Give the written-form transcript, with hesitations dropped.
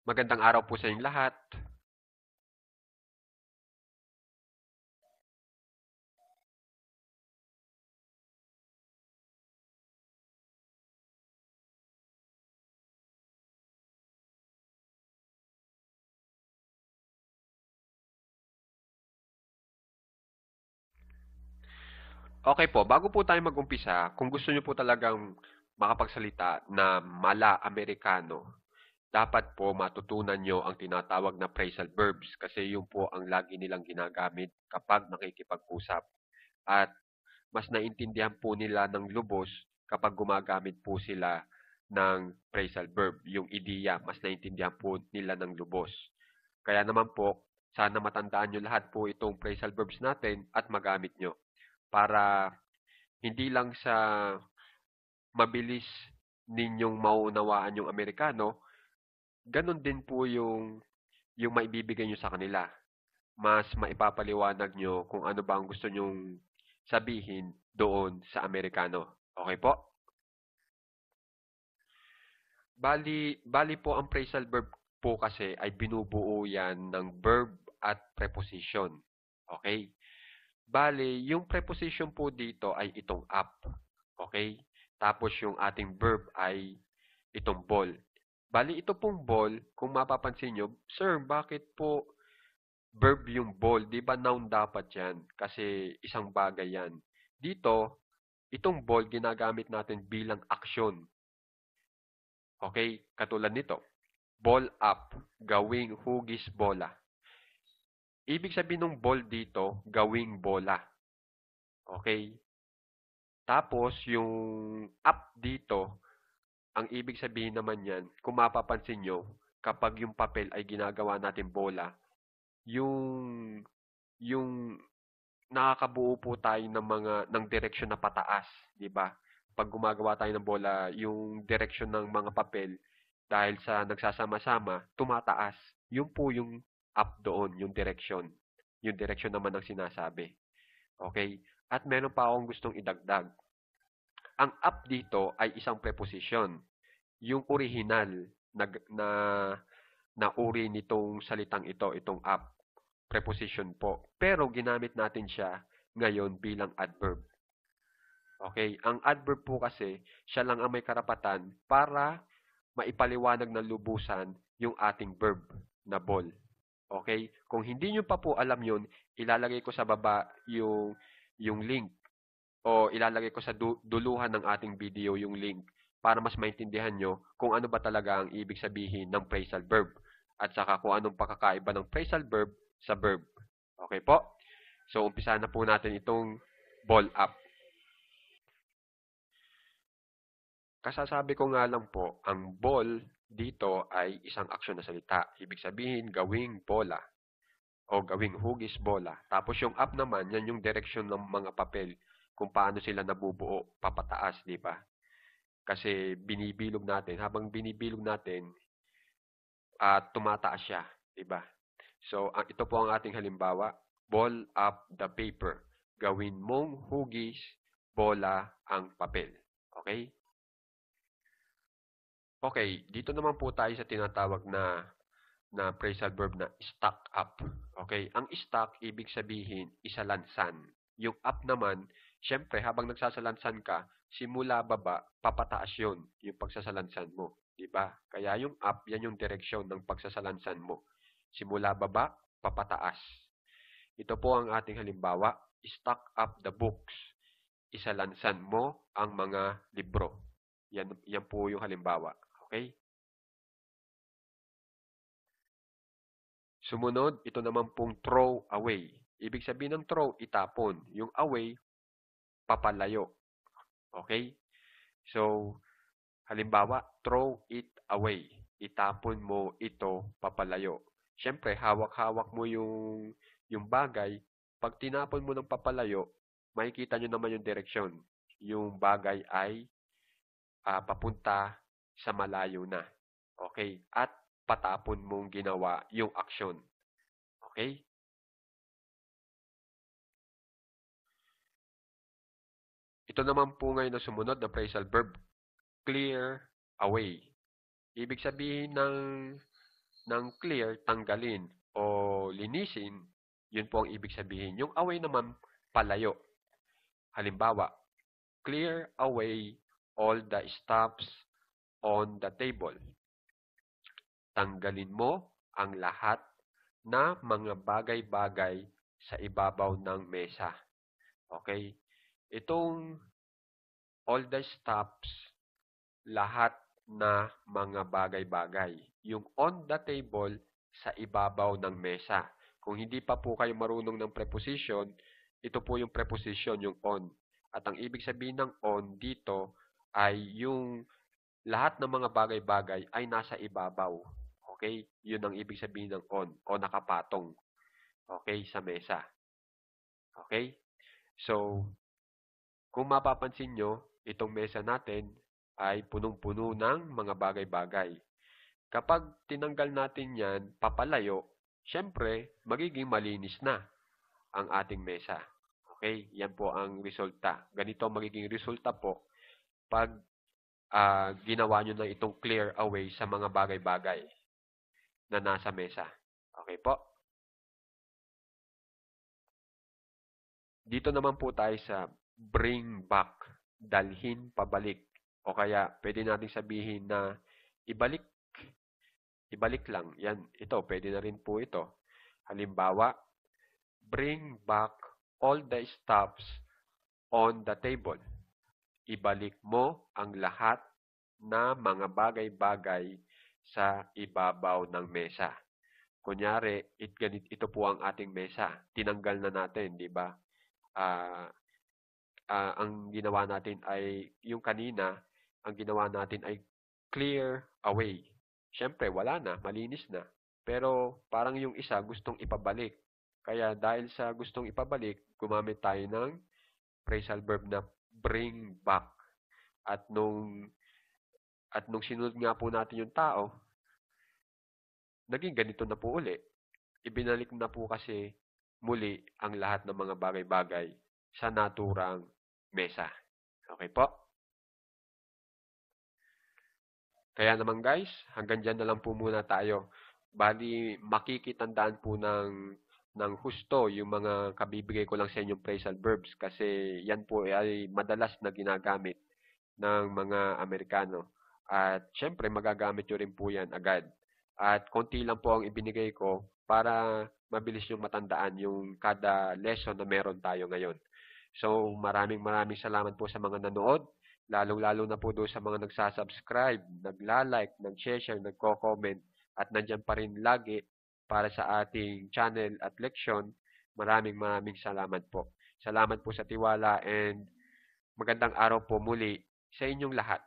Magandang araw po sa inyong lahat. Okay po, bago po tayo mag-umpisa, kung gusto niyo po talagang makapagsalita na mala-Amerikano, dapat po matutunan niyo ang tinatawag na phrasal verbs kasi yun po ang lagi nilang ginagamit kapag nakikipag-usap. At mas naintindihan po nila ng lubos kapag gumagamit po sila ng phrasal verb. Yung ideya, mas naintindihan po nila ng lubos. Kaya naman po, sana matandaan nyo lahat po itong phrasal verbs natin at magamit nyo para hindi lang sa mabilis ninyong mauunawaan yung Amerikano, ganun din po yung maibibigay nyo sa kanila. Mas maipapaliwanag nyo kung ano ba ang gusto nyong sabihin doon sa Amerikano. Okay po? Bali po ang phrasal verb po kasi ay binubuo yan ng verb at preposition. Okay? Bali, yung preposition po dito ay itong up. Okay? Tapos yung ating verb ay itong ball. Bali, ito pong ball, kung mapapansin nyo, Sir, bakit po verb yung ball? Di ba noun dapat yan? Kasi isang bagay yan. Dito, itong ball ginagamit natin bilang aksyon. Okay? Katulad nito. Ball up, gawing hugis bola. Ibig sabihin ng ball dito, gawing bola. Okay? Tapos, yung up dito, ang ibig sabihin naman yan, kung mapapansin nyo, kapag yung papel ay ginagawa natin bola, yung, yung nakakabuo po tayo ng direksyon na pataas, di ba? Pag gumagawa tayo ng bola, yung direksyon ng mga papel, dahil sa nagsasama-sama, tumataas. Yun po yung up doon, yung direksyon. Yung direksyon naman ang sinasabi. Okay? At meron pa akong gustong idagdag. Ang up dito ay isang preposition. Yung original na, na, na uri nitong salitang ito, itong up, preposition po. Pero ginamit natin siya ngayon bilang adverb. Okay? Ang adverb po kasi, siya lang ang may karapatan para maipaliwanag ng lubusan yung ating verb na ball. Okay? Kung hindi nyo pa po alam yun, ilalagay ko sa baba yung link o ilalagay ko sa duluhan ng ating video yung link para mas maintindihan nyo kung ano ba talaga ang ibig sabihin ng phrasal verb at saka kung anong pagkakaiba ng phrasal verb sa verb. Okay po? So, umpisa na po natin itong ball up. Kasasabi ko nga lang po, ang ball dito ay isang aksyon na salita. Ibig sabihin, gawing bola o gawing hugis bola. Tapos yung up naman, yan yung direksyon ng mga papel kung paano sila nabubuo, papataas, di ba? Kasi binibilog natin, habang binibilog natin, tumataas siya, di ba? So, ito po ang ating halimbawa, ball up the paper. Gawin mong hugis, bola ang papel. Okay? Okay, dito naman po tayo sa tinatawag na phrasal verb na stack up. Okay? Ang stack, ibig sabihin, isalansan. Yung up naman, syempre, habang nagsasalansan ka, simula baba, papataas yun, yung pagsasalansan mo. Diba? Kaya yung up, yan yung direksyon ng pagsasalansan mo. Simula baba, papataas. Ito po ang ating halimbawa, stack up the books. Isalansan mo ang mga libro. Yan po yung halimbawa. Okay? Sumunod, ito naman pong throw away. Ibig sabihin ng throw, itapon. Yung away, papalayo. Okay? So, halimbawa, throw it away. Itapon mo ito papalayo. Siyempre, hawak-hawak mo yung bagay. Pag tinapon mo ng papalayo, makikita nyo naman yung direksyon. Yung bagay ay papunta sa malayo na. Okay? At patapon mong ginawa yung aksyon. Okay? Ito naman po ngayon na sumunod na phrasal verb, clear away. Ibig sabihin ng clear, tanggalin o linisin, yun po ang ibig sabihin. Yung away naman, palayo. Halimbawa, clear away all the stuffs on the table. Tanggalin mo ang lahat na mga bagay-bagay sa ibabaw ng mesa. Okay? Itong all the stuffs, lahat na mga bagay-bagay. Yung on the table, sa ibabaw ng mesa. Kung hindi pa po kayo marunong ng preposition, ito po yung preposition, yung on. At ang ibig sabihin ng on dito ay yung lahat ng mga bagay-bagay ay nasa ibabaw. Okay? Yun ang ibig sabihin ng on o nakapatong. Okay? Sa mesa. Okay? So, kung mapapansin nyo, itong mesa natin ay punong-puno ng mga bagay-bagay. Kapag tinanggal natin yan, papalayo, syempre, magiging malinis na ang ating mesa. Okay? Yan po ang resulta. Ganito magiging resulta po pag ginawa nyo na itong clear away sa mga bagay-bagay na nasa mesa. Okay po? Dito naman po tayo sa bring back, dalhin pabalik. O kaya pwede natin sabihin na ibalik, ibalik lang. Yan, ito, pwede na rin po ito. Halimbawa, bring back all the stuffs on the table. Ibalik mo ang lahat na mga bagay-bagay sa ibabaw ng mesa. Kunyari, ito po ang ating mesa. Tinanggal na natin, di ba? Ang ginawa natin ay, yung kanina, ang ginawa natin ay clear away. Siyempre, wala na, malinis na. Pero parang yung isa gustong ipabalik. Kaya dahil sa gustong ipabalik, gumamit tayo ng phrasal verb na bring back. At nung sinunod nga po natin yung tao, naging ganito na po uli. Ibinalik na po kasi muli ang lahat ng mga bagay-bagay sa naturang mesa. Okay po? Kaya naman guys, hanggang dyan na lang po muna tayo. Bali, makikitandaan po ng husto yung mga kabibigay ko lang sa inyong phrasal verbs kasi yan po ay madalas na ginagamit ng mga Amerikano. At syempre, magagamit nyo rin po yan agad. At konti lang po ang ibinigay ko para mabilis yung matandaan yung kada lesson na meron tayo ngayon. So, maraming salamat po sa mga nanood. Lalong-lalo na po doon sa mga nagsasubscribe, nagla-like, nag-share, nagko-comment, at nandyan pa rin lagi para sa ating channel at leksyon. Maraming salamat po. Salamat po sa tiwala and magandang araw po muli sa inyong lahat.